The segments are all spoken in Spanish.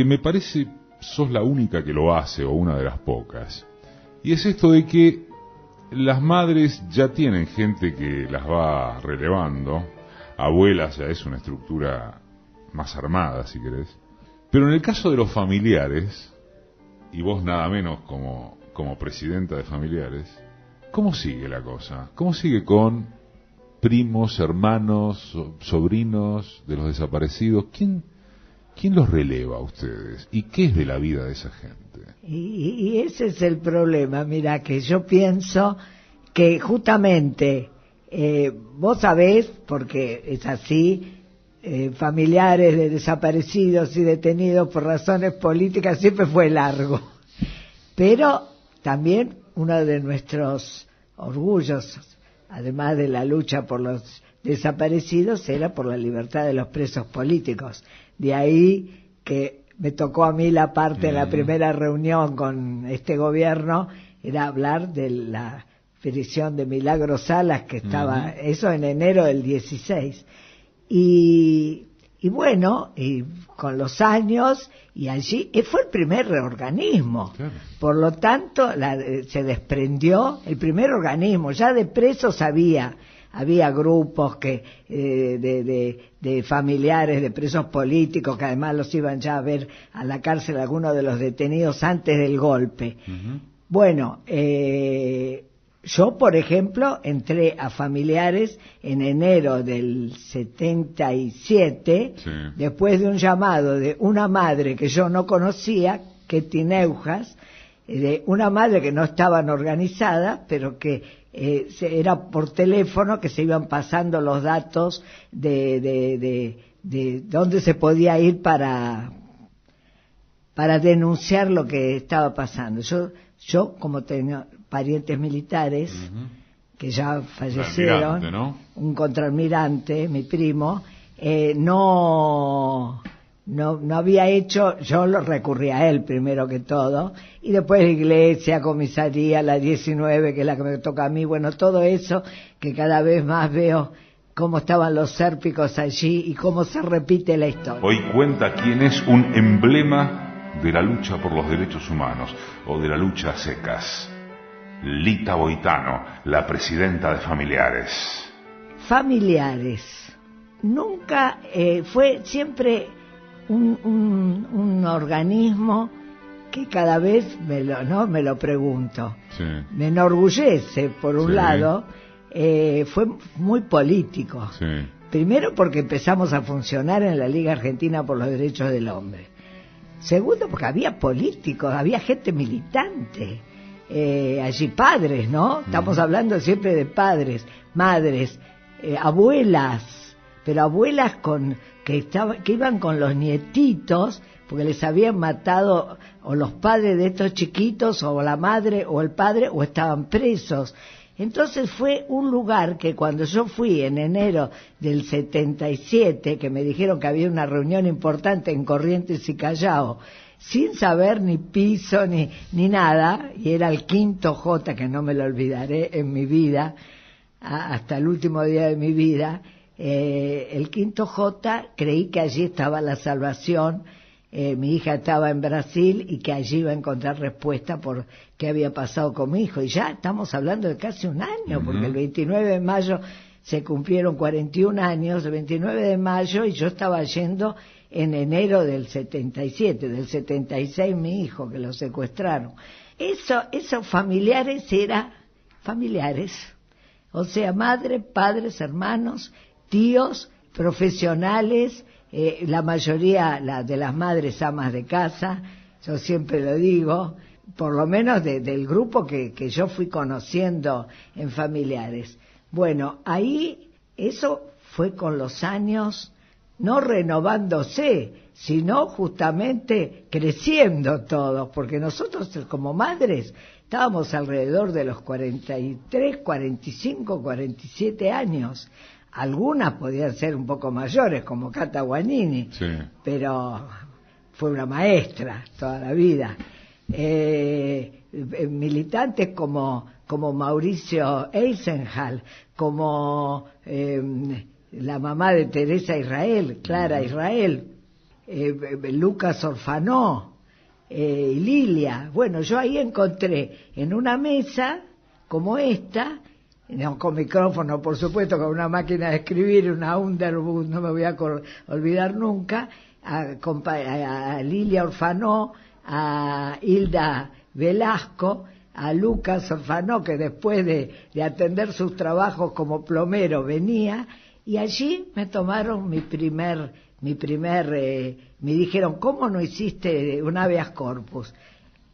Me parece sos la única que lo hace, o una de las pocas. Y es esto de que las madres ya tienen gente que las va relevando. Abuelas ya es una estructura más armada, si querés. Pero en el caso de los familiares, y vos nada menos como presidenta de familiares, ¿cómo sigue la cosa? ¿Cómo sigue con primos, hermanos, sobrinos de los desaparecidos? ¿Quién los releva a ustedes? ¿Y qué es de la vida de esa gente? Y ese es el problema, mira, que yo pienso que justamente, vos sabés, porque es así, familiares de desaparecidos y detenidos por razones políticas siempre fue largo. Pero también uno de nuestros orgullos, además de la lucha por los desaparecidos, era por la libertad de los presos políticos. De ahí que me tocó a mí la parte de la primera reunión con este gobierno, era hablar de la prisión de Milagro Salas, que estaba, eso en enero del 16. Y bueno, y con los años, y allí fue el primer organismo. Claro. Por lo tanto, se desprendió el primer organismo. Ya de presos había grupos que de familiares de presos políticos que además los iban ya a ver a la cárcel algunos de los detenidos antes del golpe. Bueno, yo, por ejemplo, entré a familiares en enero del 77, después de un llamado de una madre que yo no conocía, Ketty Neujas, de una madre que no estaban organizadas, pero que era por teléfono, que se iban pasando los datos de dónde se podía ir para denunciar lo que estaba pasando. Yo como tenía parientes militares que ya fallecieron, ¿no? Un contraalmirante, mi primo, no había hecho, yo lo recurrí a él primero que todo, y después la iglesia, comisaría, la 19, que es la que me toca a mí, bueno, todo eso, que cada vez más veo cómo estaban los sérpicos allí y cómo se repite la historia. Hoy cuenta quién es un emblema de la lucha por los derechos humanos, o de la lucha a secas. Lita Boitano, la presidenta de Familiares. Familiares. Nunca fue siempre un organismo que cada vez me lo pregunto. Sí. Me enorgullece, por un lado, fue muy político. Sí. Primero porque empezamos a funcionar en la Liga Argentina por los Derechos del Hombre. Segundo porque había políticos, había gente militante. Allí padres, ¿no? Estamos hablando siempre de padres, madres, abuelas, pero abuelas que iban con los nietitos porque les habían matado o los padres de estos chiquitos, o la madre o el padre, o estaban presos. Entonces fue un lugar que cuando yo fui en enero del 77, que me dijeron que había una reunión importante en Corrientes y Callao, sin saber ni piso ni nada, y era el quinto J, que no me lo olvidaré en mi vida, hasta el último día de mi vida, el quinto J, creí que allí estaba la salvación. Mi hija estaba en Brasil y que allí iba a encontrar respuesta por qué había pasado con mi hijo. Y ya estamos hablando de casi un año, porque el 29 de mayo se cumplieron 41 años, el 29 de mayo, y yo estaba yendo en enero del 77, del 76 mi hijo, que lo secuestraron. Esos familiares familiares, o sea, madre, padres, hermanos, tíos, profesionales, la mayoría de las madres amas de casa, yo siempre lo digo, por lo menos del grupo que yo fui conociendo en familiares. Bueno, ahí eso fue con los años, no renovándose, sino justamente creciendo todos, porque nosotros como madres estábamos alrededor de los 43, 45, 47 años. Algunas podían ser un poco mayores, como Cata Guanini, sí, pero fue una maestra toda la vida. Militantes como Mauricio Eisenhal, como la mamá de Teresa Israel, Clara Israel, Lucas Orfanó, y Lilia. Bueno, yo ahí encontré en una mesa como esta, no con micrófono, por supuesto, con una máquina de escribir, una Underwood, no me voy a olvidar nunca, a Lilia Orfanó, a Hilda Velasco, a Lucas Orfanó, que después de atender sus trabajos como plomero venía, y allí me tomaron me dijeron, ¿cómo no hiciste un habeas corpus?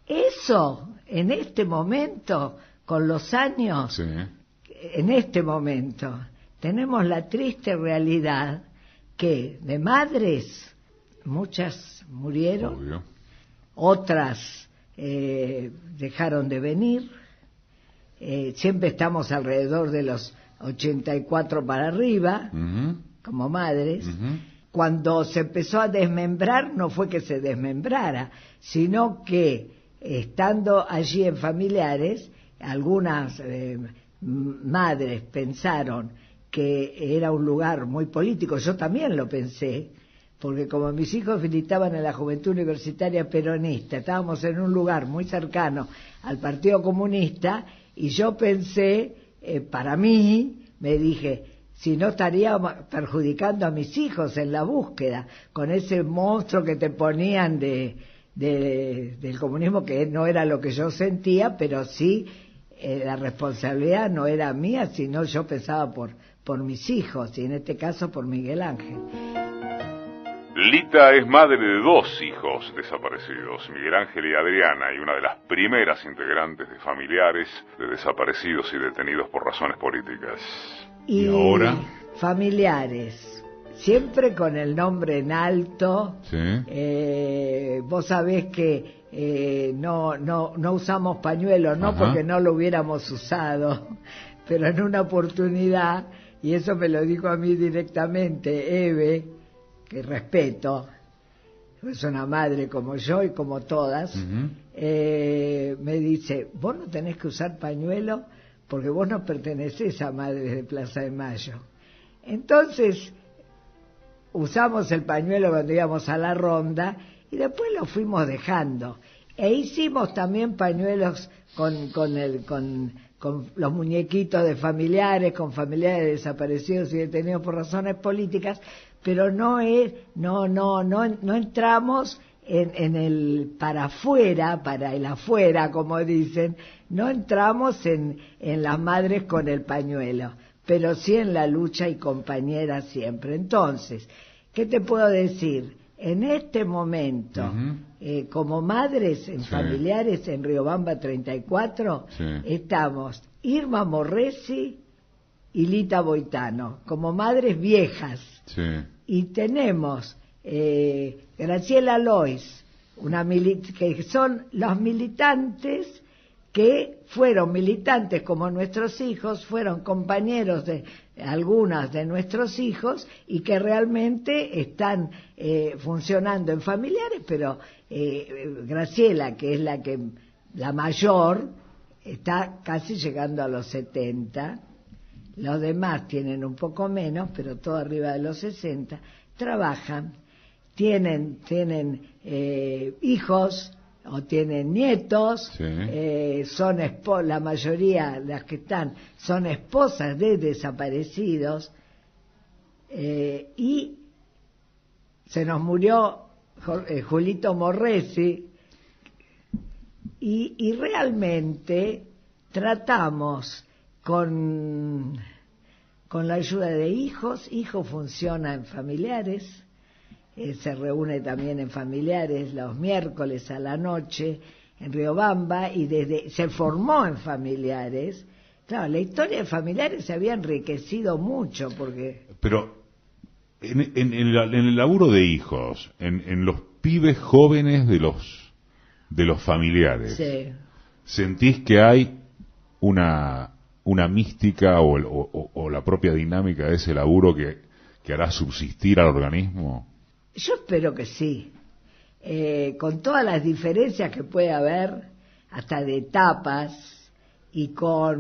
Eso, en este momento, con los años, Sí. en este momento, tenemos la triste realidad que de madres, muchas murieron, Obvio. otras dejaron de venir, siempre estamos alrededor de los 84 para arriba, como madres. Cuando se empezó a desmembrar, no fue que se desmembrara, sino que estando allí en familiares, algunas madres pensaron que era un lugar muy político. Yo también lo pensé, porque como mis hijos militaban en la Juventud Universitaria Peronista, estábamos en un lugar muy cercano al Partido Comunista, y yo pensé, para mí, me dije, si no estaría perjudicando a mis hijos en la búsqueda, con ese monstruo que te ponían del comunismo, que no era lo que yo sentía, pero sí, la responsabilidad no era mía, sino yo pensaba por mis hijos, y en este caso por Miguel Ángel. Lita es madre de 2 hijos desaparecidos, Miguel Ángel y Adriana, y una de las primeras integrantes de familiares de desaparecidos y detenidos por razones políticas. Y ahora, familiares, siempre con el nombre en alto. ¿sí? Vos sabés que no usamos pañuelos, no Ajá. porque no lo hubiéramos usado, pero en una oportunidad, y eso me lo dijo a mí directamente Eve, que respeto, es una madre como yo y como todas, me dice, vos no tenés que usar pañuelo porque vos no pertenecés a Madres de Plaza de Mayo. Entonces usamos el pañuelo cuando íbamos a la ronda y después lo fuimos dejando. E hicimos también pañuelos con los muñequitos de familiares, con familiares desaparecidos y detenidos por razones políticas, pero no entramos en el para afuera, para el afuera, como dicen, no entramos en las madres con el pañuelo, pero sí en la lucha y compañera siempre. Entonces, ¿qué te puedo decir? En este momento, como madres en familiares en Riobamba 34, estamos Irma Morresi y Lita Boitano, como madres viejas. Sí. Y tenemos Graciela Lois, que son los militantes que fueron militantes como nuestros hijos, fueron compañeros de algunas de nuestros hijos y que realmente están funcionando en familiares, pero Graciela, que es la mayor, está casi llegando a los 70, los demás tienen un poco menos, pero todo arriba de los 60, trabajan, tienen hijos o tienen nietos, son la mayoría, las que están, son esposas de desaparecidos, y se nos murió Julito Morresi, y realmente tratamos con la ayuda de hijos funciona en familiares, se reúne también en familiares los miércoles a la noche en Riobamba, y se formó en familiares. Claro, la historia de familiares se había enriquecido mucho porque... Pero en el laburo de hijos, en los pibes jóvenes de los familiares, ¿sentís que hay una mística o la propia dinámica de ese laburo que hará subsistir al organismo? Yo espero que sí, con todas las diferencias que puede haber, hasta de etapas, y yo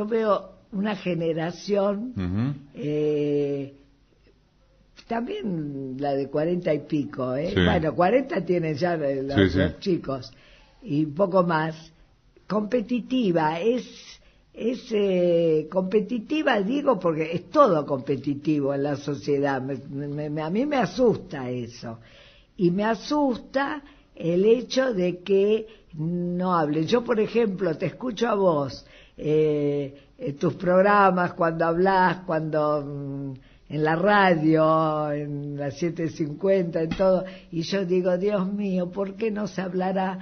veo una generación también la de 40 y pico, Sí. Bueno, 40 tienen ya los, Sí. los chicos, y un poco más. Competitiva, competitiva, digo, porque es todo competitivo en la sociedad. A mí me asusta eso. Y me asusta el hecho de que no hablen. Yo, por ejemplo, te escucho a vos, en tus programas, cuando hablás, en la radio, en las 7:50, en todo, y yo digo, Dios mío, ¿por qué no se hablará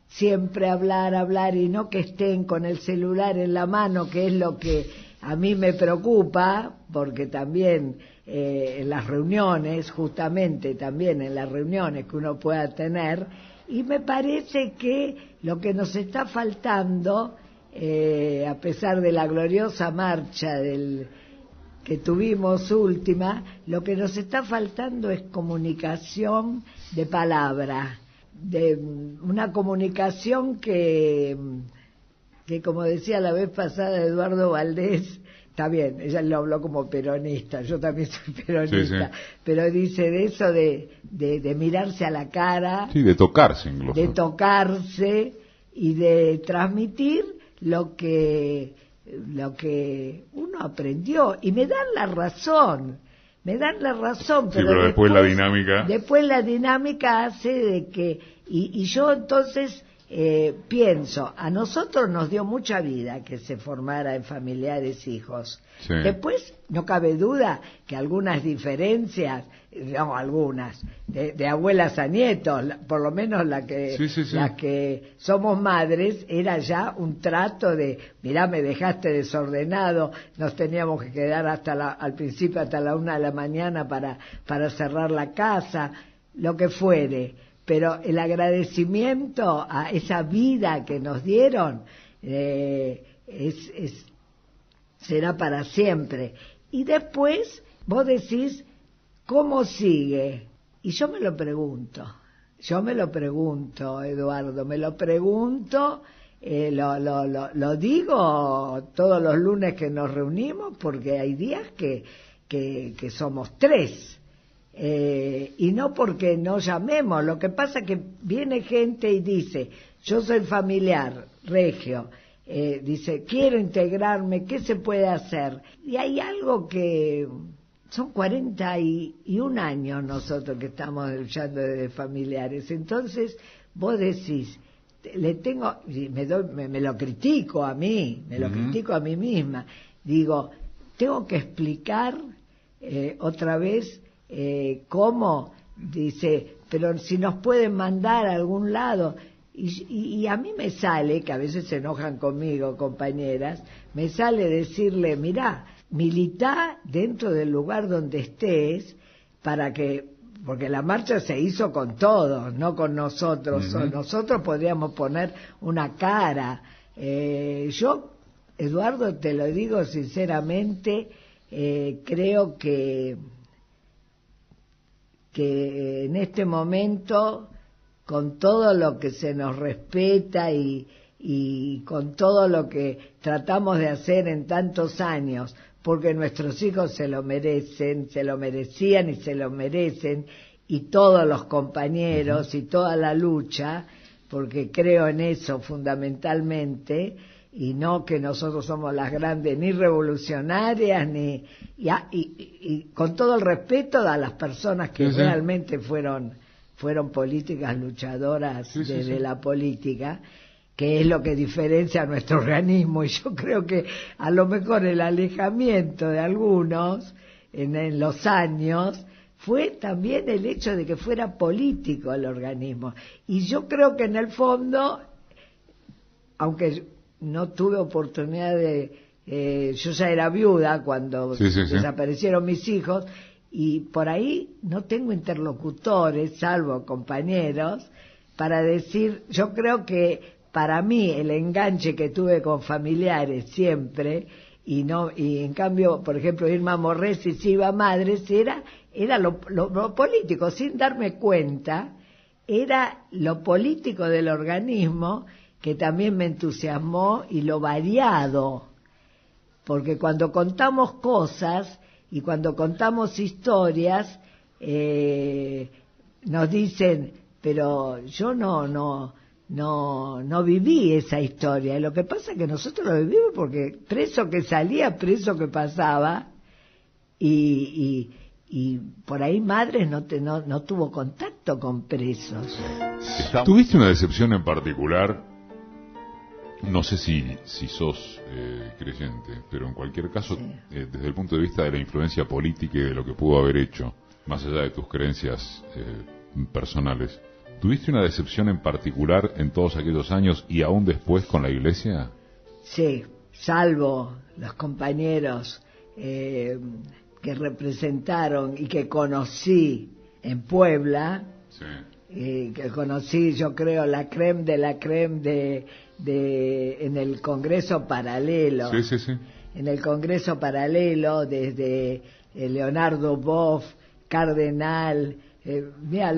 siempre hablar, y no que estén con el celular en la mano, que es lo que a mí me preocupa, porque también en las reuniones, justamente también en las reuniones que uno pueda tener, y me parece que lo que nos está faltando, a pesar de la gloriosa marcha que tuvimos última, lo que nos está faltando es comunicación de palabra, de una comunicación que como decía la vez pasada Eduardo Valdés, está bien, ella lo habló como peronista, yo también soy peronista, Sí. pero dice de eso de mirarse a la cara, Sí, de tocarse incluso. de tocarse y de transmitir lo que uno aprendió, y me dan la razón, pero después la dinámica. Después la dinámica hace de que, y yo entonces pienso, a nosotros nos dio mucha vida que se formara en familiares hijos. Sí. Después, no cabe duda que algunas diferencias, no algunas, de abuelas a nietos, por lo menos las que somos madres, era ya un trato de, mirá, me dejaste desordenado, nos teníamos que quedar al principio hasta la 1 de la mañana para cerrar la casa, lo que fuere. Pero el agradecimiento a esa vida que nos dieron será para siempre. Y después vos decís, ¿cómo sigue? Y yo me lo pregunto, Eduardo, me lo pregunto, lo digo todos los lunes que nos reunimos, porque hay días que somos 3. Y no porque no llamemos, lo que pasa es que viene gente y dice, yo soy familiar, regio, dice, quiero integrarme, ¿qué se puede hacer? Y hay algo que son 41 años nosotros que estamos luchando de familiares, entonces vos decís, me lo critico a mí, critico a mí misma, digo, tengo que explicar otra vez cómo, dice, pero si nos pueden mandar a algún lado, y a mí me sale, que a veces se enojan conmigo compañeras, me sale decirle, mirá, militá dentro del lugar donde estés, porque la marcha se hizo con todos, no con nosotros. Nosotros podríamos poner una cara. Yo, Eduardo, te lo digo sinceramente, creo que en este momento, con todo lo que se nos respeta y con todo lo que tratamos de hacer en tantos años, porque nuestros hijos se lo merecen, se lo merecían y se lo merecen, y todos los compañeros y toda la lucha, porque creo en eso fundamentalmente, y no que nosotros somos las grandes ni revolucionarias y con todo el respeto a las personas que realmente fueron políticas luchadoras desde la política, que es lo que diferencia a nuestro organismo, y yo creo que a lo mejor el alejamiento de algunos en los años fue también el hecho de que fuera político el organismo, y yo creo que en el fondo, aunque no tuve oportunidad yo ya era viuda cuando desaparecieron mis hijos, y por ahí no tengo interlocutores, salvo compañeros, para decir, yo creo que para mí el enganche que tuve con familiares siempre, y en cambio, por ejemplo, Irma Morresi, si iba a Madres, era lo político, sin darme cuenta, era lo político del organismo, que también me entusiasmó, y lo variado, porque cuando contamos cosas y cuando contamos historias, nos dicen, pero yo no viví esa historia. Y lo que pasa es que nosotros lo vivimos porque preso que salía, preso que pasaba, y por ahí Madres no tuvo contacto con presos. ¿Tuviste una decepción en particular? No sé si sos creyente, pero en cualquier caso, Sí. Desde el punto de vista de la influencia política y de lo que pudo haber hecho, más allá de tus creencias personales, ¿tuviste una decepción en particular en todos aquellos años y aún después con la Iglesia? Sí, salvo los compañeros que representaron y que conocí en Puebla, Sí. que conocí, yo creo, la creme de la creme en el Congreso Paralelo. Sí, sí, sí. En el Congreso Paralelo, desde Leonardo Boff, Cardenal. Mira,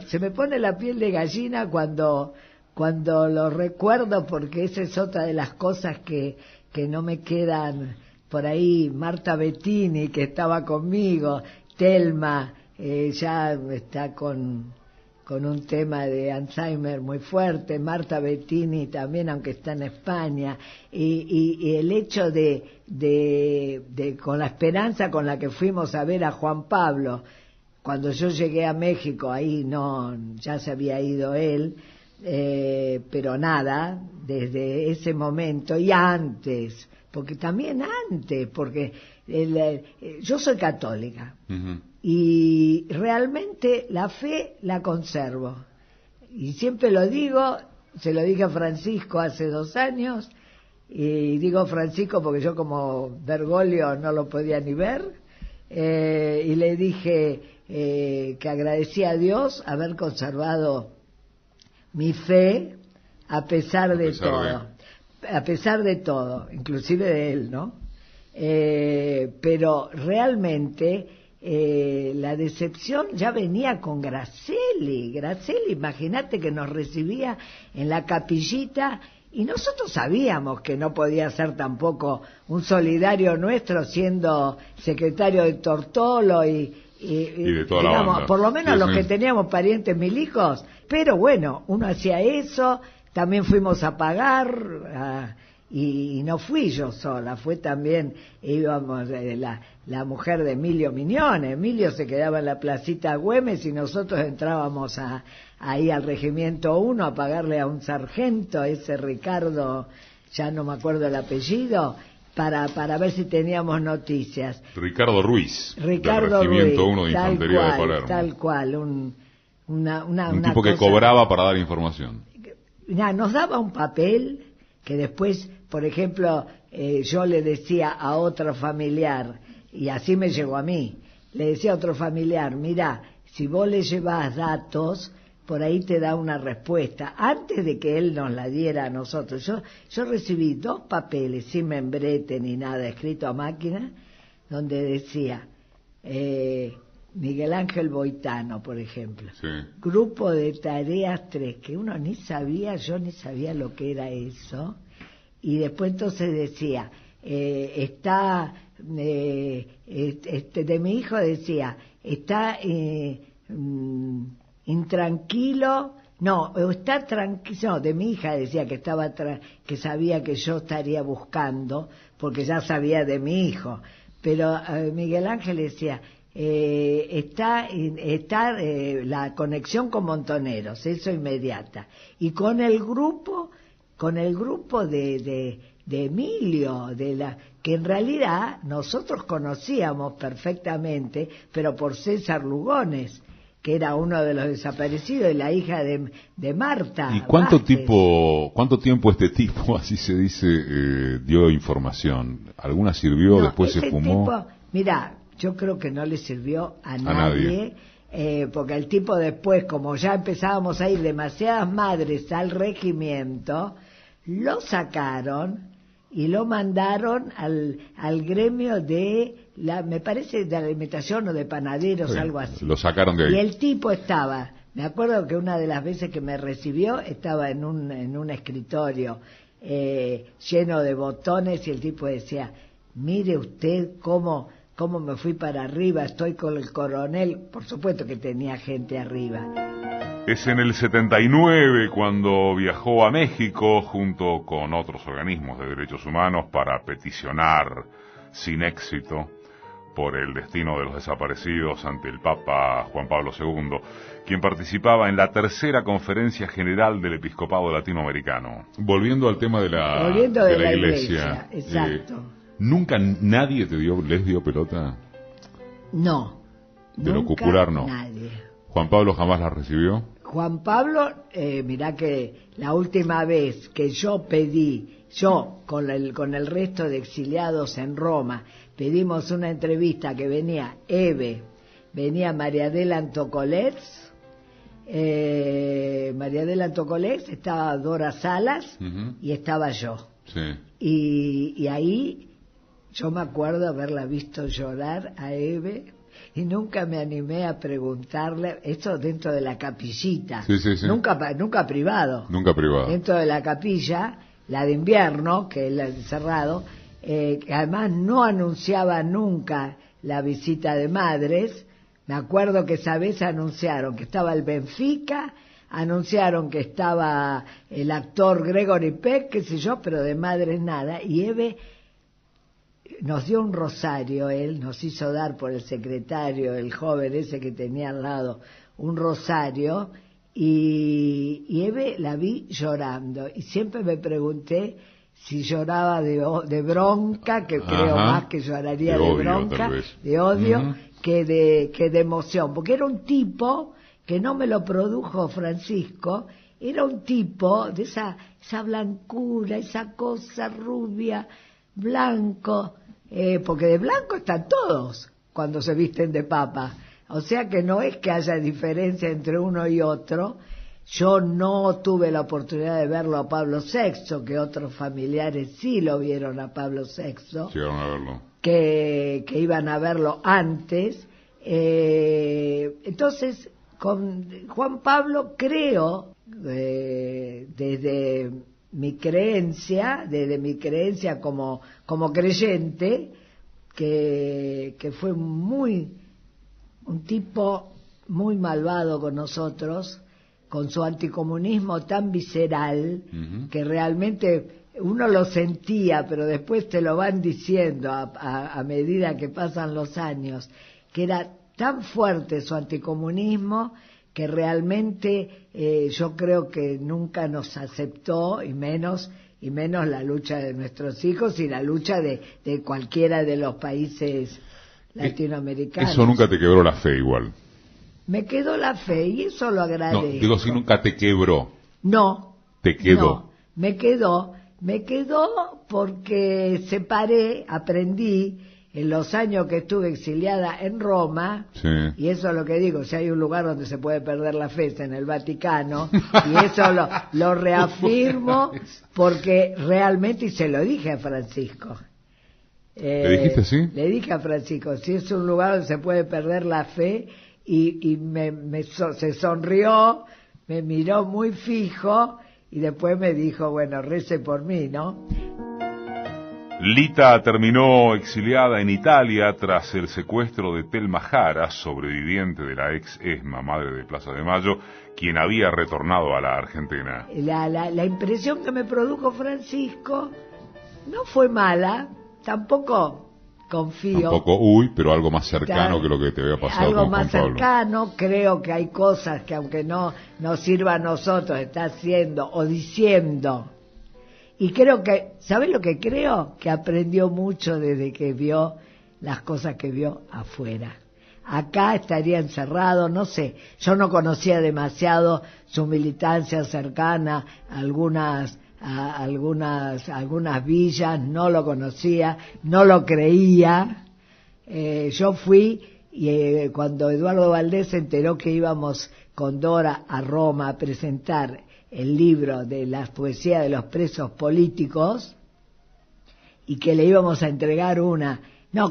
se me pone la piel de gallina cuando lo recuerdo, porque esa es otra de las cosas que no me quedan por ahí. Marta Bettini, que estaba conmigo, Telma, ya está con un tema de Alzheimer muy fuerte, Marta Bettini también, aunque está en España, y el hecho de con la esperanza con la que fuimos a ver a Juan Pablo, cuando yo llegué a México, ahí ya se había ido él, pero nada, desde ese momento, y antes, porque también antes, porque yo soy católica, Uh-huh. y realmente la fe la conservo, y siempre lo digo, se lo dije a Francisco hace 2 años, y digo Francisco porque yo como Bergoglio no lo podía ni ver, y le dije que agradecía a Dios haber conservado mi fe a pesar de todo, inclusive de él, ¿no? Pero realmente la decepción ya venía con Gracieli, imagínate que nos recibía en la capillita, y nosotros sabíamos que no podía ser tampoco un solidario nuestro siendo secretario de Tortolo y de toda digamos, la banda. por lo menos Sí, los sí. que teníamos parientes milicos, pero bueno, uno hacía eso. También fuimos a pagar, y no fui yo sola, fue también, íbamos, la mujer de Emilio Miñone. Emilio se quedaba en la placita Güemes y nosotros entrábamos ahí al Regimiento 1 a pagarle a un sargento, ese Ricardo, ya no me acuerdo el apellido, para ver si teníamos noticias. Ricardo Ruiz, Ricardo del Regimiento Ruiz, 1 de Infantería de Palermo. Tal cual, Un una tipo que cosa. cobraba para dar información. Nos daba un papel que después, por ejemplo, yo le decía a otro familiar, y así me llegó a mí, le decía a otro familiar, mira, si vos le llevas datos, por ahí te da una respuesta. Antes de que él nos la diera a nosotros, yo recibí 2 papeles, sin membrete ni nada, escrito a máquina, donde decía Miguel Ángel Boitano, por ejemplo, Sí. Grupo de Tareas 3, que uno ni sabía, yo ni sabía lo que era eso, y después entonces decía, está, de mi hijo decía, está intranquilo, no, está tranquilo, no, de mi hija decía que estaba que sabía que yo estaría buscando, porque ya sabía de mi hijo, pero Miguel Ángel decía, está la conexión con Montoneros, eso inmediata, y con el grupo de Emilio, que en realidad nosotros conocíamos perfectamente, pero por César Lugones, que era uno de los desaparecidos, y la hija de Marta. ¿Y cuánto Vázquez. tiempo este tipo, así se dice, dio información? ¿Alguna sirvió, No, después se ese fumó? tipo, mira, yo creo que no le sirvió a nadie. Porque el tipo después, como ya empezábamos a ir demasiadas madres al regimiento, lo sacaron y lo mandaron al gremio me parece de alimentación o de panaderos, Sí, algo así. lo sacaron de ahí. Y el tipo estaba, me acuerdo que una de las veces que me recibió estaba en un escritorio lleno de botones, y el tipo decía, mire usted cómo cómo me fui para arriba, estoy con el coronel, por supuesto que tenía gente arriba. Es en el 79 cuando viajó a México junto con otros organismos de derechos humanos para peticionar sin éxito por el destino de los desaparecidos ante el Papa Juan Pablo II, quien participaba en la tercera conferencia general del Episcopado Latinoamericano. Volviendo al tema de la iglesia, exacto. ¿Nunca nadie les dio pelota? No. De lo cupular no. Nadie. ¿Juan Pablo jamás la recibió? Juan Pablo, mirá que la última vez que yo pedí, con el resto de exiliados en Roma, pedimos una entrevista que venía Eve, venía María Adela Antocolets, estaba Dora Salas y estaba yo. Sí. Y ahí yo me acuerdo haberla visto llorar a Eve y nunca me animé a preguntarle, esto dentro de la capillita, sí. Nunca privado. Nunca privado. Dentro de la capilla, la de invierno, que es la de cerrado, que además no anunciaba nunca la visita de madres. Me acuerdo que esa vez anunciaron que estaba el Benfica, anunciaron que estaba el actor Gregory Peck, qué sé yo, pero de madres nada, y Eve nos dio un rosario, él nos hizo dar por el secretario, el joven ese que tenía al lado, un rosario, y Eve la vi llorando, y siempre me pregunté si lloraba de bronca, que creo más que lloraría de bronca, de odio, que de emoción, porque era un tipo que no me lo produjo Francisco, era un tipo de esa blancura, esa cosa rubia, blanco, porque de blanco están todos cuando se visten de papa, o sea que no es que haya diferencia entre uno y otro. Yo no tuve la oportunidad de verlo a Pablo VI, que otros familiares sí lo vieron a Pablo VI, llegaron a verlo, que iban a verlo antes. Entonces, con Juan Pablo creo, desde mi creencia como creyente, que fue un tipo muy malvado con nosotros, con su anticomunismo tan visceral, que realmente uno lo sentía, pero después te lo van diciendo a medida que pasan los años, que era tan fuerte su anticomunismo que realmente yo creo que nunca nos aceptó, y menos la lucha de nuestros hijos y la lucha de cualquiera de los países latinoamericanos. Eso nunca te quebró la fe igual. Me quedó la fe y eso lo agradezco. No, digo, si nunca te quebró. No. Te quedó. No, me quedó porque aprendí en los años que estuve exiliada en Roma, sí. Y eso es lo que digo, si hay un lugar donde se puede perder la fe es en el Vaticano, y eso lo reafirmo porque realmente, y se lo dije a Francisco. ¿Le dijiste sí? Le dije a Francisco, si es un lugar donde se puede perder la fe, y se sonrió, me miró muy fijo, y después me dijo, bueno, rece por mí, ¿no? Lita terminó exiliada en Italia tras el secuestro de Telma Jara, sobreviviente de la ex ESMA, madre de Plaza de Mayo, quien había retornado a la Argentina. La impresión que me produjo Francisco no fue mala, tampoco confío. Tampoco, pero algo más cercano que lo que te había pasado algo con más Juan Pablo. Cercano, creo que hay cosas que aunque no nos sirva a nosotros, está haciendo o diciendo. Y creo que, ¿sabes lo que creo? Que aprendió mucho desde que vio las cosas que vio afuera. Acá estaría encerrado, no sé, yo no conocía demasiado su militancia cercana, algunas villas, no lo conocía, no lo creía. Yo fui y cuando Eduardo Valdés se enteró que íbamos con Dora a Roma a presentar el libro de las poesías de los presos políticos y que le íbamos a entregar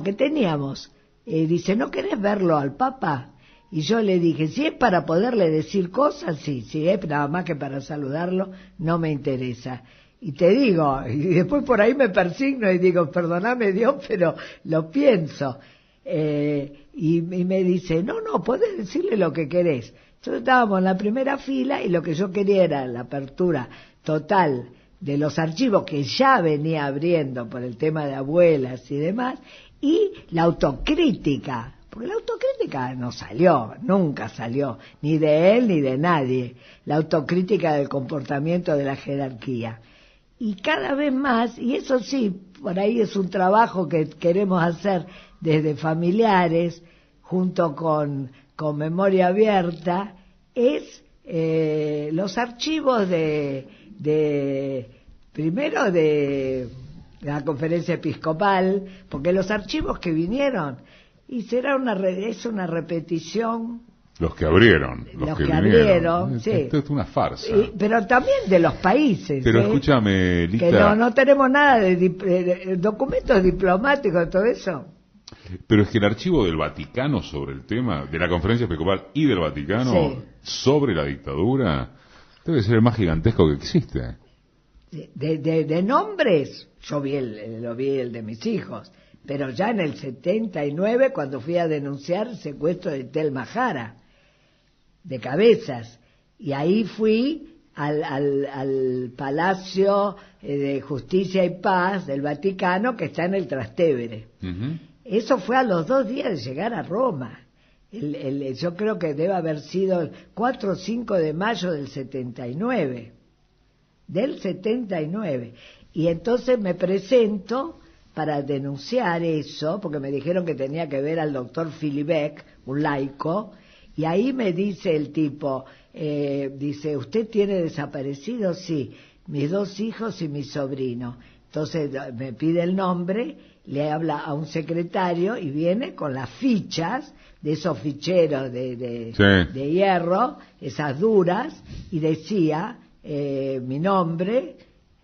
que teníamos, dice, ¿no querés verlo al Papa? Y yo le dije, si es para poderle decir cosas, sí, si es nada más que para saludarlo, no me interesa. Y te digo, y después por ahí me persigno y digo, perdóname Dios, pero lo pienso. y me dice, no, podés decirle lo que querés. Entonces estábamos en la primera fila y lo que yo quería era la apertura total de los archivos que ya venía abriendo por el tema de abuelas y demás, y la autocrítica, porque la autocrítica no salió, nunca salió, ni de él ni de nadie, la autocrítica del comportamiento de la jerarquía. Y cada vez más, y eso sí, por ahí es un trabajo que queremos hacer desde familiares, junto con Memoria Abierta, es los archivos primero de la conferencia episcopal, porque los archivos que vinieron, y es una repetición. Los que abrieron, los que abrieron, sí. Esto es una farsa. Pero también de los países. Pero escúchame, Lita. Que no tenemos nada de documentos diplomáticos, todo eso. Pero es que el archivo del Vaticano sobre el tema, de la conferencia episcopal y del Vaticano, sí, sobre la dictadura, debe ser el más gigantesco que existe. De nombres, yo lo vi el de mis hijos, pero ya en el 79, cuando fui a denunciar el secuestro de Telma Jara, de Cabezas, y ahí fui al Palacio de Justicia y Paz del Vaticano, que está en el Trastevere. Uh-huh. Eso fue a los 2 días de llegar a Roma. Yo creo que debe haber sido el 4 o 5 de mayo del 79. Del 79. Y entonces me presento para denunciar eso, porque me dijeron que tenía que ver al doctor Philibek, un laico, y ahí me dice el tipo, dice, ¿usted tiene desaparecidos? Sí, mis 2 hijos y mi sobrino. Entonces me pide el nombre, le habla a un secretario y viene con las fichas de esos ficheros de hierro, esas duras, y decía mi nombre,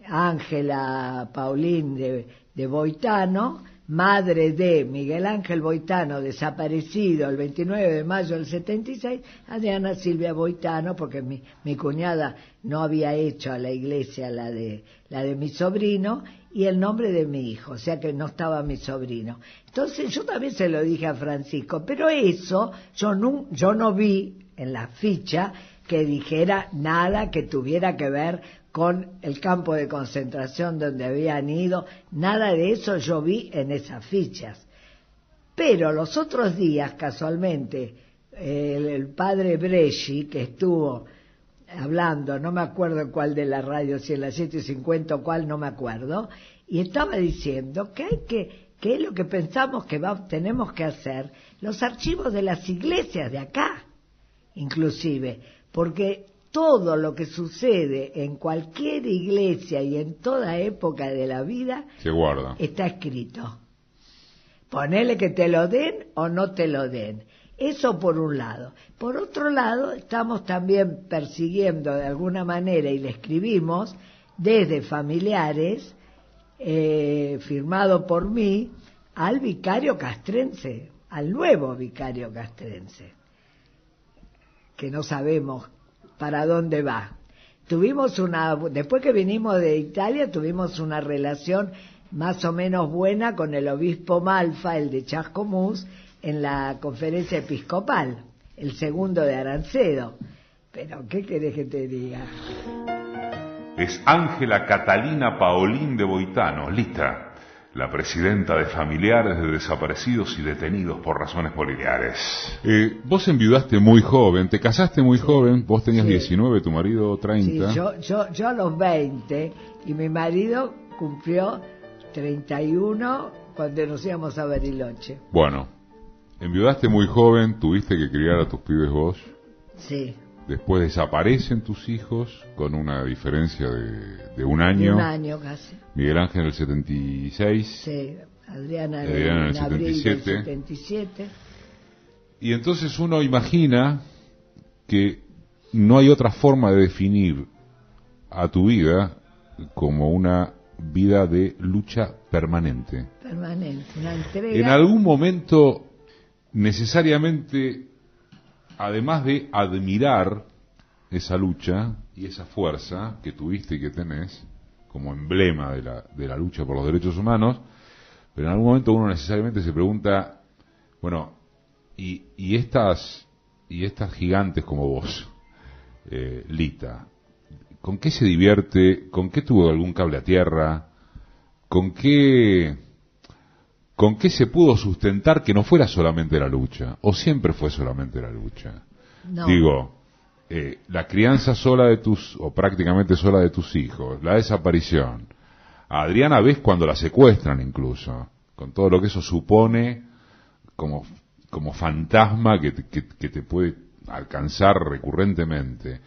Ángela Paulín de Boitano, madre de Miguel Ángel Boitano, desaparecido el 29 de mayo del 76, Adriana Silvia Boitano, porque mi cuñada no había hecho a la iglesia la de mi sobrino, y el nombre de mi hijo, o sea que no estaba mi sobrino. Entonces yo también se lo dije a Francisco, pero eso yo no vi en la ficha que dijera nada que tuviera que ver con el campo de concentración donde habían ido, nada de eso yo vi en esas fichas. Pero los otros días, casualmente, el padre Bresci, que estuvo hablando, no me acuerdo en cuál de la radio, si en la 750 o cuál, no me acuerdo, y estaba diciendo que es lo que pensamos que tenemos que hacer, los archivos de las iglesias de acá, inclusive, porque todo lo que sucede en cualquier iglesia y en toda época de la vida se guarda, está escrito. Ponele que te lo den o no te lo den. Eso por un lado. Por otro lado, estamos también persiguiendo de alguna manera, y le escribimos desde familiares, firmado por mí, al vicario castrense, al nuevo vicario castrense, que no sabemos para dónde va. Después que vinimos de Italia, tuvimos una relación más o menos buena con el obispo Malfa, el de Chascomús, en la conferencia episcopal, el segundo de Arancedo. Pero, ¿qué querés que te diga? Es Ángela Catalina Paolín de Boitano, Lita, la presidenta de familiares de desaparecidos y detenidos por razones policiales. Vos enviudaste muy joven, te casaste muy joven, vos tenías 19, tu marido 30. Sí, yo a los 20, y mi marido cumplió 31 cuando nos íbamos a Bariloche. Bueno, enviudaste muy joven, tuviste que criar a tus pibes vos. Sí. Después desaparecen tus hijos con una diferencia de un año. De un año casi. Miguel Ángel en el 76. Sí, Adriana en el abril 77. del 77. Y entonces uno imagina que no hay otra forma de definir a tu vida como una vida de lucha permanente. Permanente, una entrega. En algún momento, necesariamente, además de admirar esa lucha y esa fuerza que tuviste y que tenés como emblema de la lucha por los derechos humanos, pero en algún momento uno necesariamente se pregunta, Bueno, y estas gigantes como vos, Lita, ¿con qué se divierte? ¿Con qué tuvo algún cable a tierra? ¿Con qué se pudo sustentar que no fuera solamente la lucha? ¿O siempre fue solamente la lucha? No. Digo, la crianza sola de o prácticamente sola de tus hijos, la desaparición. A Adriana ves cuando la secuestran incluso, con todo lo que eso supone como fantasma que te puede alcanzar recurrentemente.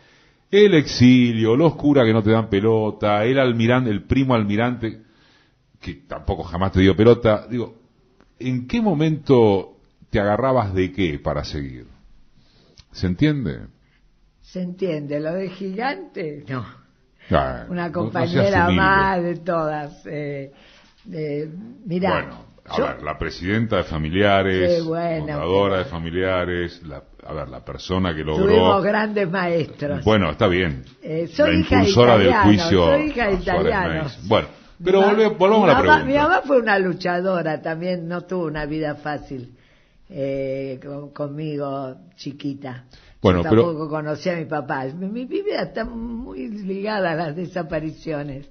El exilio, los curas que no te dan pelota, el primo almirante que tampoco jamás te dio pelota. Digo, ¿en qué momento te agarrabas de qué para seguir? ¿Se entiende? Se entiende. Lo de gigante, no. Una No compañera seas más de todas. Mirá. Bueno, a ver, la presidenta de Familiares, fundadora de pero Familiares, la persona que logró... Tuvimos grandes maestros. Bueno, está bien. Soy la hija impulsora de del juicio. Soy hija de italianos. Bueno, pero volvamos a la pregunta. Mi mamá fue una luchadora, también no tuvo una vida fácil conmigo, chiquita. Bueno, yo tampoco conocí a mi papá. Mi vida está muy ligada a las desapariciones.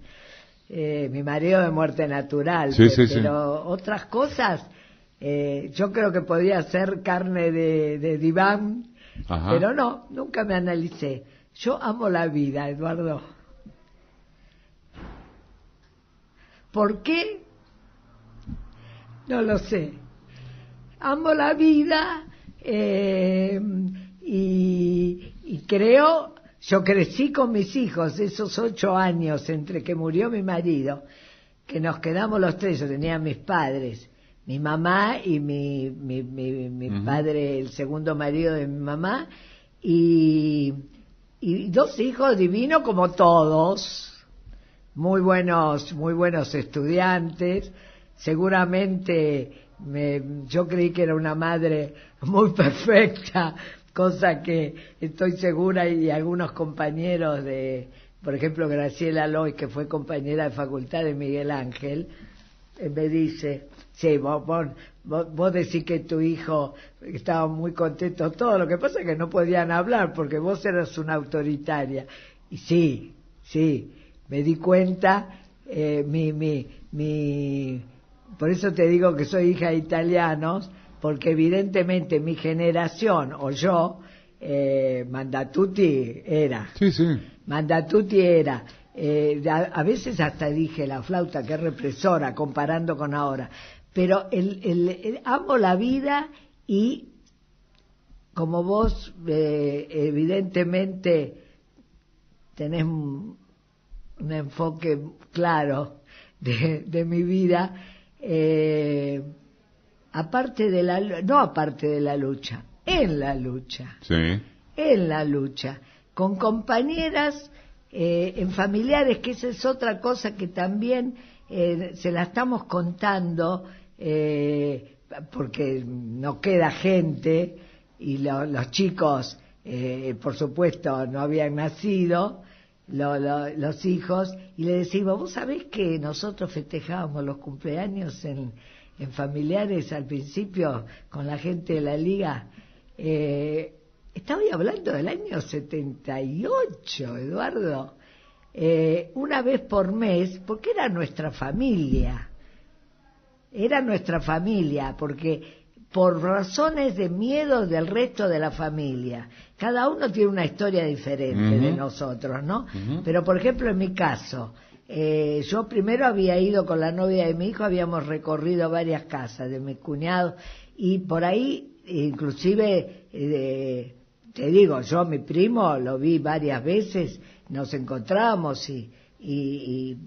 Mi marido de muerte natural, pero otras cosas, yo creo que podía ser carne de diván, pero no, nunca me analicé. Yo amo la vida, Eduardo. ¿Por qué? No lo sé. Amo la vida y creo... Yo crecí con mis hijos esos 8 años entre que murió mi marido, que nos quedamos los 3, yo tenía mis padres, mi mamá y mi padre, el segundo marido de mi mamá, y 2 hijos divinos como todos, muy buenos estudiantes. Seguramente yo creí que era una madre muy perfecta, cosa que estoy segura, y algunos compañeros por ejemplo Graciela Loy, que fue compañera de facultad de Miguel Ángel, me dice, sí, vos decís que tu hijo estaba muy contento, todo lo que pasa es que no podían hablar porque vos eras una autoritaria. Y sí, me di cuenta, por eso te digo que soy hija de italianos, porque evidentemente mi generación, o yo, Mandatuti era. Sí. Mandatuti era. A veces hasta dije, la flauta, qué represora, comparando con ahora. Pero amo la vida y, como vos evidentemente tenés un enfoque claro de mi vida, aparte de la lucha, en la lucha. Sí. En la lucha. Con compañeras, en familiares, que esa es otra cosa que también se la estamos contando, porque no queda gente, y los chicos, por supuesto, no habían nacido, los hijos, y le decimos, ¿vos sabés que nosotros festejábamos los cumpleaños en familiares al principio con la gente de la liga? Estaba hablando del año 78, Eduardo. Una vez por mes, porque era nuestra familia, porque por razones de miedo del resto de la familia, cada uno tiene una historia diferente de nosotros, ¿no? Pero por ejemplo en mi caso, yo primero había ido con la novia de mi hijo, habíamos recorrido varias casas de mis cuñados, y por ahí inclusive te digo, yo mi primo lo vi varias veces, nos encontrábamos y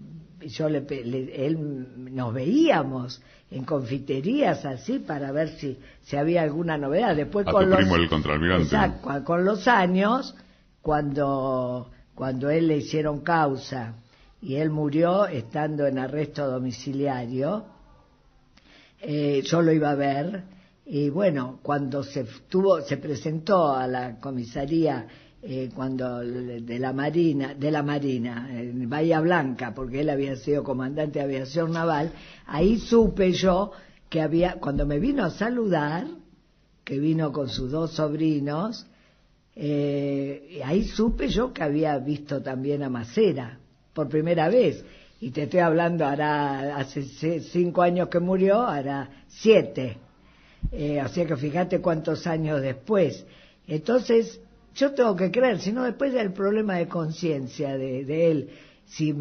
yo nos veíamos en confiterías así para ver si había alguna novedad. Después con tu primo el contraalmirante. Exacto, con los años, cuando él le hicieron causa y él murió estando en arresto domiciliario, yo lo iba a ver. Y bueno, cuando se presentó a la comisaría de la Marina, en Bahía Blanca, porque él había sido comandante de aviación naval, ahí supe yo que cuando me vino a saludar, que vino con sus 2 sobrinos, ahí supe yo que había visto también a Macera por primera vez, y te estoy hablando, hace 5 años que murió, hará 7, o sea que fíjate cuántos años después. Entonces yo tengo que creer, si no después del problema de conciencia de él, si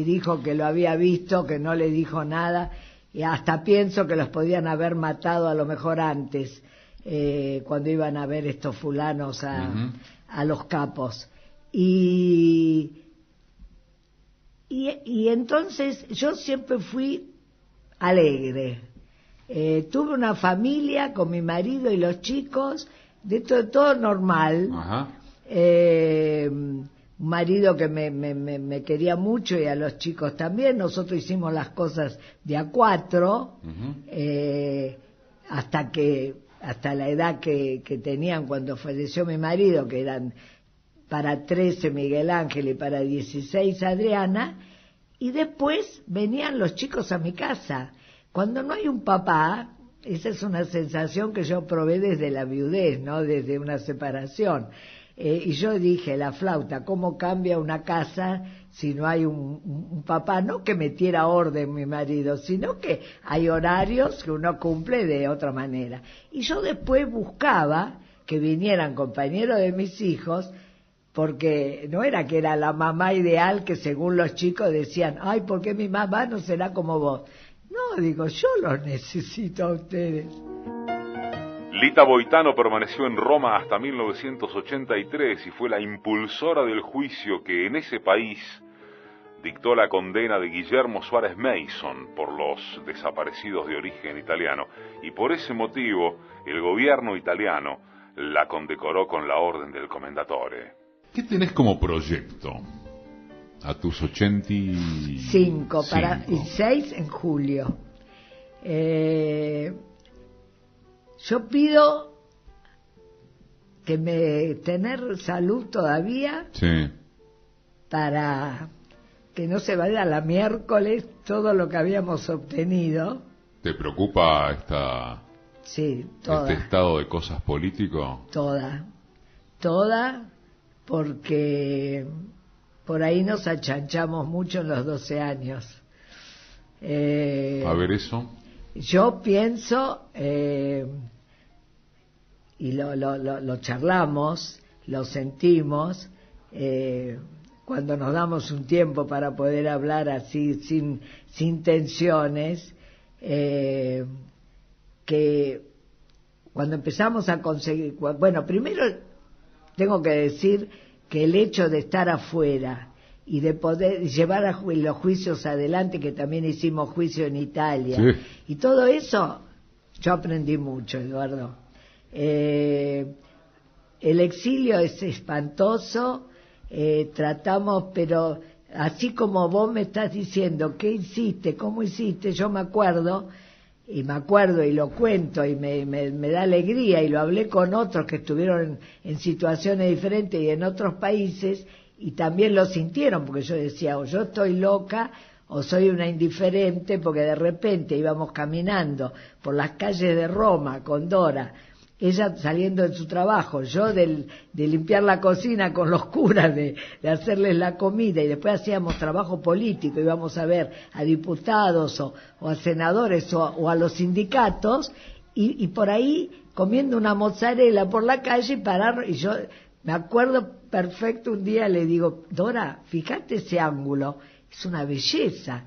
dijo que lo había visto, que no le dijo nada, y hasta pienso que los podían haber matado a lo mejor antes, cuando iban a ver estos fulanos a los capos. Y entonces yo siempre fui alegre. Tuve una familia con mi marido y los chicos, de todo normal. Un marido que me quería mucho y a los chicos también. Nosotros hicimos las cosas de a 4, hasta la edad que tenían cuando falleció mi marido, que eran para 13 Miguel Ángel y para 16 Adriana, y después venían los chicos a mi casa. Cuando no hay un papá, esa es una sensación que yo probé desde la viudez, ¿no? Desde una separación. Y yo dije, la flauta, ¿cómo cambia una casa si no hay un papá? No que metiera orden mi marido, sino que hay horarios que uno cumple de otra manera. Y yo después buscaba que vinieran compañeros de mis hijos, porque no era que era la mamá ideal que según los chicos decían, ay, ¿por qué mi mamá no será como vos? No, digo, yo los necesito a ustedes. Lita Boitano permaneció en Roma hasta 1983 y fue la impulsora del juicio que en ese país dictó la condena de Guillermo Suárez Mason por los desaparecidos de origen italiano, y por ese motivo el gobierno italiano la condecoró con la Orden del Commendatore. ¿Qué tenés como proyecto a tus 85? Y 6 en julio. Yo pido que tener salud todavía, para que no se vaya a la miércoles todo lo que habíamos obtenido. ¿Te preocupa este estado de cosas político? Toda, porque por ahí nos achanchamos mucho en los 12 años. A ver eso. Yo pienso, y lo charlamos, lo sentimos, cuando nos damos un tiempo para poder hablar así, sin tensiones, que cuando empezamos a conseguir, bueno, primero tengo que decir que el hecho de estar afuera y de poder llevar los juicios adelante, que también hicimos juicio en Italia, y todo eso, yo aprendí mucho, Eduardo. El exilio es espantoso, tratamos, pero así como vos me estás diciendo, ¿qué hiciste? ¿Cómo hiciste? Yo me acuerdo y lo cuento y me da alegría, y lo hablé con otros que estuvieron en situaciones diferentes y en otros países, y también lo sintieron, porque yo decía, o yo estoy loca o soy una indiferente, porque de repente íbamos caminando por las calles de Roma con Dora, ella saliendo de su trabajo, yo de limpiar la cocina con los curas, de hacerles la comida, y después hacíamos trabajo político, íbamos a ver a diputados o a senadores o a los sindicatos, y por ahí comiendo una mozzarella por la calle, y yo me acuerdo perfecto, un día le digo, Dora, fíjate ese ángulo, es una belleza.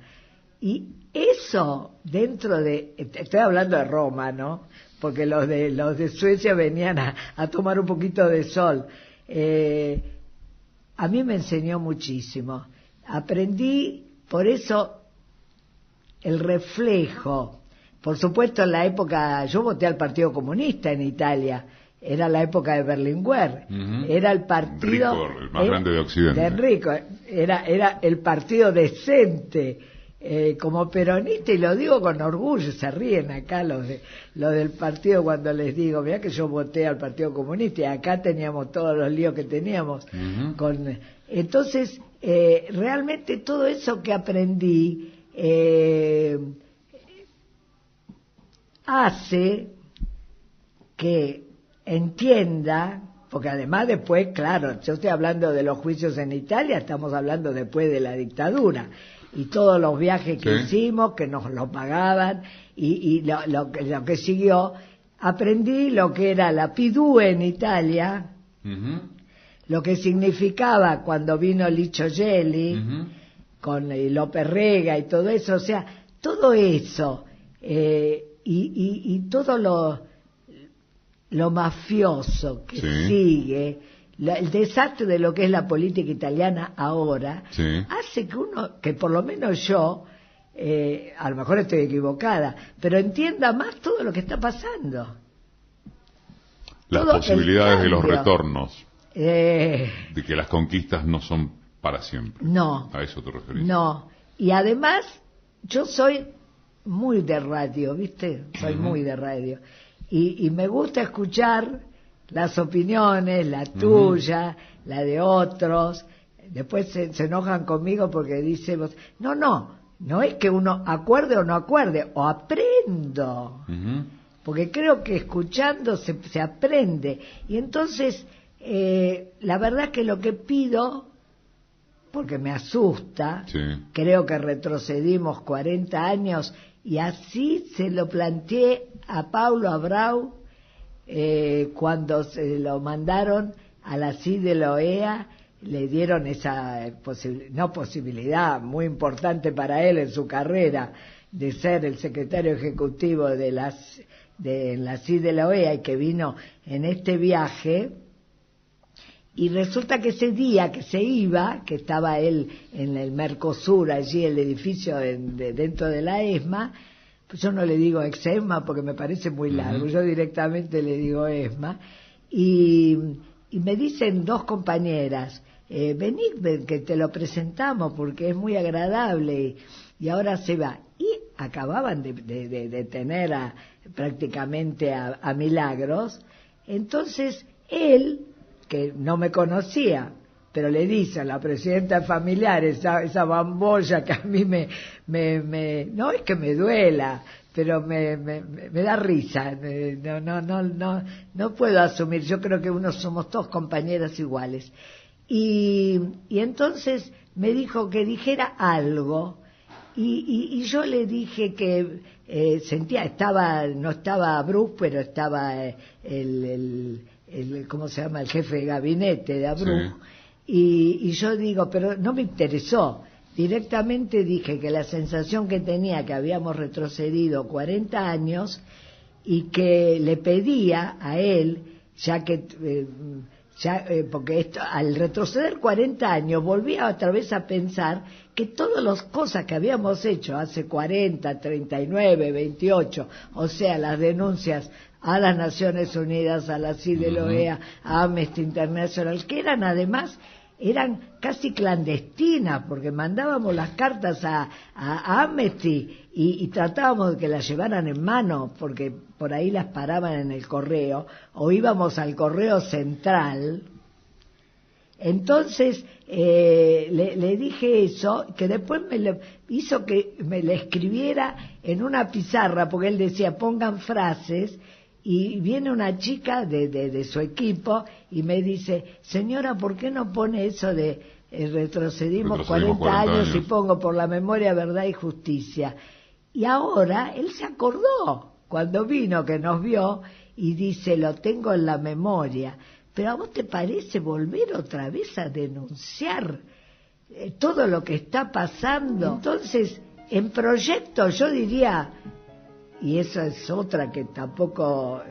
Y eso dentro estoy hablando de Roma, ¿no? Porque los de Suecia venían a tomar un poquito de sol. A mí me enseñó muchísimo. Aprendí, por eso, el reflejo. Por supuesto, en la época, yo voté al Partido Comunista en Italia. Era la época de Berlinguer. Era el partido... Enrico, el más grande de Occidente. De Enrico. Era el partido decente. Como peronista, y lo digo con orgullo, se ríen acá los del partido cuando les digo, mirá que yo voté al Partido Comunista, y acá teníamos todos los líos que teníamos. Entonces, realmente todo eso que aprendí hace que entienda, porque además después, claro, yo estoy hablando de los juicios en Italia, estamos hablando después de la dictadura, y todos los viajes que hicimos, que nos lo pagaban, y lo que siguió, aprendí lo que era la PIDU en Italia, lo que significaba cuando vino Licio Gelli, con López Rega y todo eso, o sea, todo eso, y todo lo mafioso que sigue, el desastre de lo que es la política italiana ahora, hace que por lo menos yo, a lo mejor estoy equivocada, pero entienda más todo lo que está pasando. Las todo posibilidades de los retornos, de que las conquistas no son para siempre. No. ¿A eso te referís? No. Y además, yo soy muy de radio, ¿viste? Soy muy de radio. Y me gusta escuchar las opiniones, la tuya, la de otros. Después se enojan conmigo porque dicen, no es que uno acuerde o no acuerde, o aprendo. Porque creo que escuchando se aprende. Y entonces, la verdad que lo que pido, porque me asusta, creo que retrocedimos 40 años, y así se lo planteé a Paulo Abreu cuando se lo mandaron a la CID de la OEA, le dieron esa posibilidad muy importante para él en su carrera de ser el secretario ejecutivo de la CID de la OEA, y que vino en este viaje. Y resulta que ese día que se iba, que estaba él en el Mercosur, allí el edificio dentro de la ESMA, pues yo no le digo ex-ESMA porque me parece muy largo, yo directamente le digo ESMA, y me dicen dos compañeras, vení que te lo presentamos porque es muy agradable, y ahora se va. Y acababan de tener prácticamente a Milagros, entonces él, que no me conocía, pero le dice a la presidenta familiar esa bambolla que a mí no es que me duela, pero me da risa, no puedo asumir, yo creo que somos todos compañeras iguales, y entonces me dijo que dijera algo, y yo le dije que no estaba Bruce, pero estaba ¿cómo se llama? El jefe de gabinete de Abreu, y yo digo, pero no me interesó, directamente dije que la sensación que tenía, que habíamos retrocedido 40 años, y que le pedía a él, porque al retroceder 40 años volvía otra vez a pensar que todas las cosas que habíamos hecho hace 40, 39, 28, o sea, las denuncias a las Naciones Unidas, a la CID de la OEA, a Amnesty International, que eran casi clandestinas, porque mandábamos las cartas a Amnesty y tratábamos de que las llevaran en mano, porque por ahí las paraban en el correo, o íbamos al correo central. Entonces le dije eso, que después hizo que me le escribiera en una pizarra, porque él decía pongan frases, y viene una chica de su equipo y me dice, señora, ¿por qué no pone eso de retrocedimos 40 años y pongo por la memoria, verdad y justicia? Y ahora él se acordó cuando vino, que nos vio, y dice, lo tengo en la memoria. Pero ¿a vos te parece volver otra vez a denunciar todo lo que está pasando? Entonces, en proyectos yo diría, y esa es otra que tampoco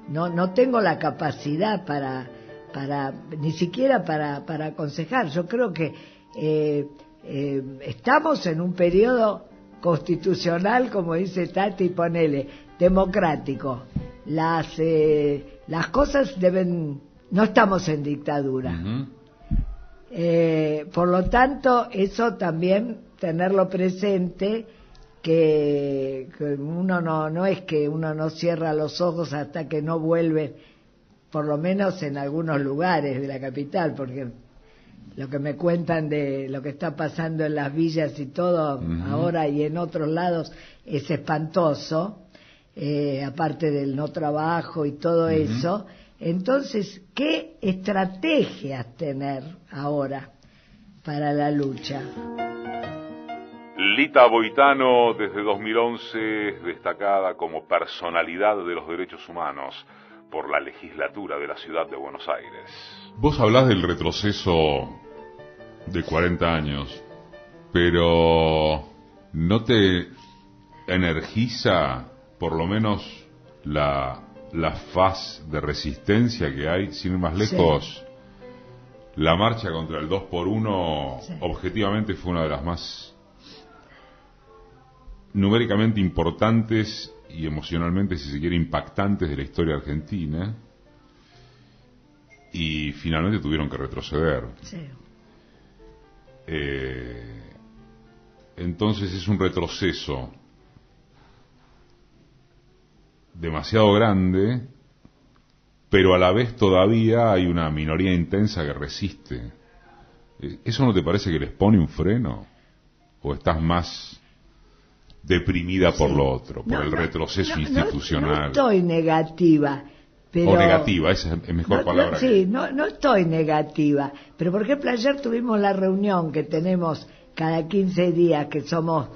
no tengo la capacidad para ni siquiera para aconsejar. Yo creo que estamos en un periodo constitucional, como dice Tati, ponele, democrático. Las cosas no estamos en dictadura. Por lo tanto, eso también tenerlo presente, que uno no es que uno no cierra los ojos hasta que no vuelve, por lo menos en algunos lugares de la capital, porque lo que me cuentan de lo que está pasando en las villas y todo ahora y en otros lados es espantoso. aparte del no trabajo y todo eso. Entonces, ¿qué estrategias tener ahora para la lucha? Lita Boitano, desde 2011, destacada como personalidad de los derechos humanos por la legislatura de la ciudad de Buenos Aires. Vos hablás del retroceso de 40 años, pero ¿no te energiza por lo menos la faz de resistencia que hay? Sin ir más lejos, la marcha contra el 2x1 objetivamente fue una de las más numéricamente importantes y emocionalmente, si se quiere, impactantes de la historia argentina, y finalmente tuvieron que retroceder. Entonces es un retroceso demasiado grande, pero a la vez todavía hay una minoría intensa que resiste. ¿Eso no te parece que les pone un freno? ¿O estás más deprimida por lo otro, por el retroceso institucional? No estoy negativa. Pero, o negativa, esa es mejor palabra. No estoy negativa. Pero, por ejemplo, ayer tuvimos la reunión que tenemos cada 15 días, que somos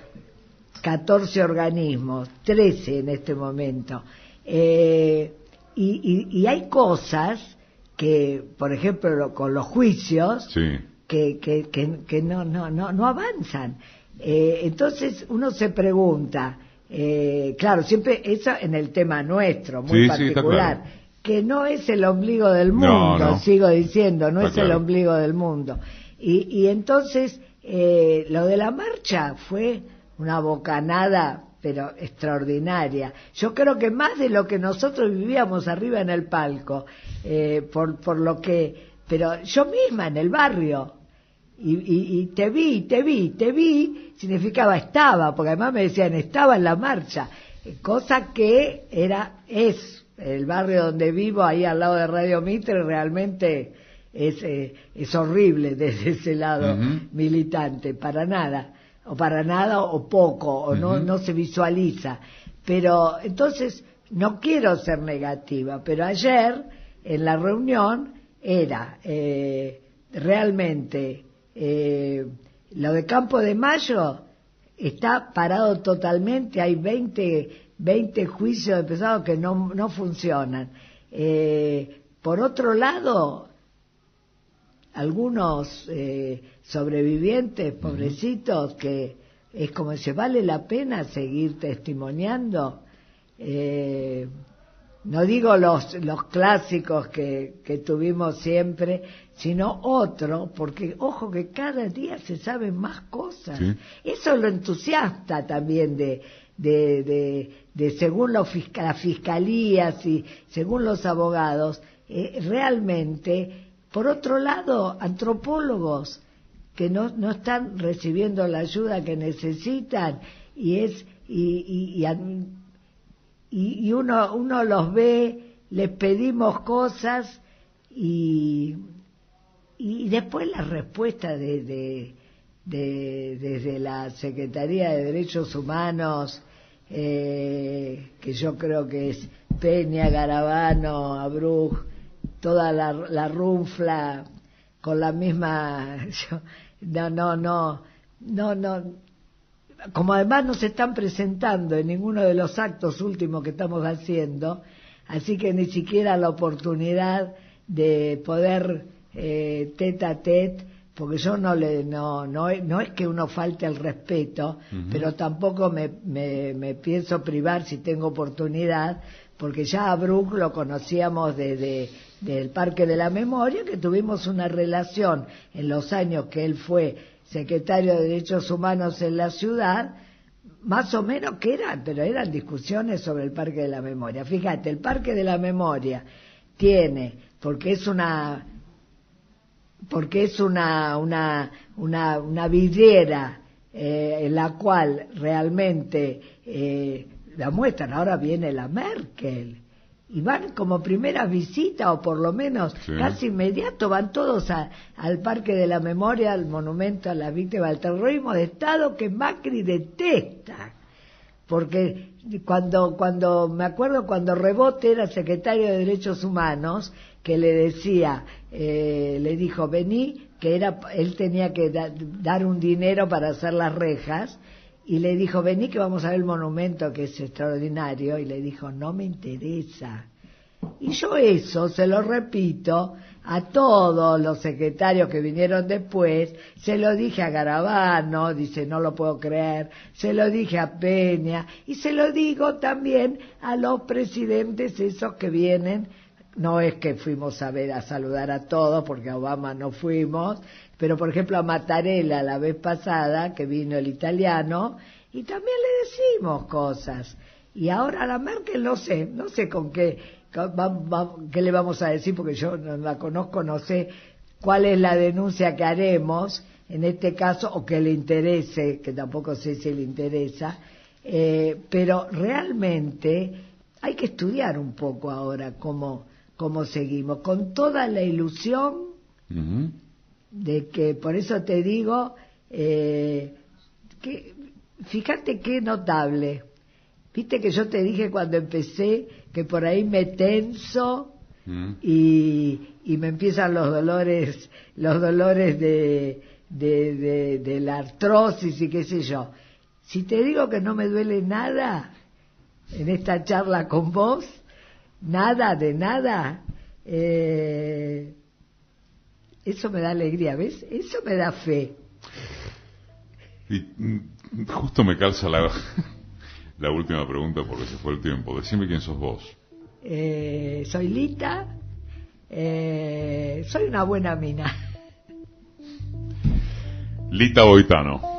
14 organismos, 13 en este momento. Y hay cosas que, por ejemplo, con los juicios, que no avanzan. Entonces uno se pregunta, claro, siempre eso en el tema nuestro, muy particular, que no es el ombligo del mundo, sigo diciendo, no es el ombligo del mundo. Y entonces lo de la marcha fue una bocanada, pero extraordinaria. Yo creo que más de lo que nosotros vivíamos arriba en el palco, por lo que, pero yo misma en el barrio, y te vi, significaba estaba, porque además me decían estaba en la marcha, cosa que es el barrio donde vivo, ahí al lado de Radio Mitre, realmente es horrible desde ese lado militante, para nada o poco, o no se visualiza. Pero entonces no quiero ser negativa, pero ayer en la reunión era realmente lo de Campo de Mayo está parado totalmente, hay 20 juicios empezados que no funcionan. Por otro lado, algunos sobrevivientes, pobrecitos, que es como si vale la pena seguir testimoniando. No digo los clásicos que tuvimos siempre, sino otro, porque ojo que cada día se saben más cosas. Eso es lo entusiasta también de según las fiscalías y según los abogados, realmente. Por otro lado, antropólogos que no están recibiendo la ayuda que necesitan, y uno los ve, les pedimos cosas y después la respuesta desde la Secretaría de Derechos Humanos, que yo creo que es Peña, Garabano, Abruj, toda la runfla con la misma. No, como además no se están presentando en ninguno de los actos últimos que estamos haciendo, así que ni siquiera la oportunidad de poder tete a tete, porque yo no es que uno falte al respeto, pero tampoco me pienso privar si tengo oportunidad, porque ya a Bruch lo conocíamos del Parque de la Memoria, que tuvimos una relación en los años que él fue secretario de Derechos Humanos en la ciudad, más o menos pero eran discusiones sobre el Parque de la Memoria. Fíjate, el Parque de la Memoria tiene, porque es una vidriera en la cual realmente la muestran. Ahora viene la Merkel y van como primera visita, o por lo menos casi inmediato, van todos al Parque de la Memoria, al monumento a las víctimas del terrorismo de Estado, que Macri detesta, porque cuando me acuerdo cuando Rebote era secretario de Derechos Humanos, que le decía, le dijo, vení, que él tenía que dar un dinero para hacer las rejas, y le dijo, vení que vamos a ver el monumento que es extraordinario, y le dijo, no me interesa. Y yo eso se lo repito a todos los secretarios que vinieron después, se lo dije a Garabano, dice no lo puedo creer, se lo dije a Peña y se lo digo también a los presidentes esos que vienen. No es que fuimos a saludar a todos porque a Obama no fuimos, pero por ejemplo a Mattarella la vez pasada que vino el italiano y también le decimos cosas. Y ahora a la Merkel no sé con qué le vamos a decir, porque yo no la conozco, no sé cuál es la denuncia que haremos en este caso, o que le interese, que tampoco sé si le interesa, pero realmente hay que estudiar un poco ahora cómo seguimos, con toda la ilusión de que, por eso te digo, que fíjate qué notable. Viste que yo te dije cuando empecé que por ahí me tenso y me empiezan los dolores de la artrosis y qué sé yo. Si te digo que no me duele nada en esta charla con vos, nada de nada, eso me da alegría, ¿ves? Eso me da fe. Y justo me calza la última pregunta porque se fue el tiempo. Decime quién sos vos. Soy Lita, soy una buena mina. Lita Boitano.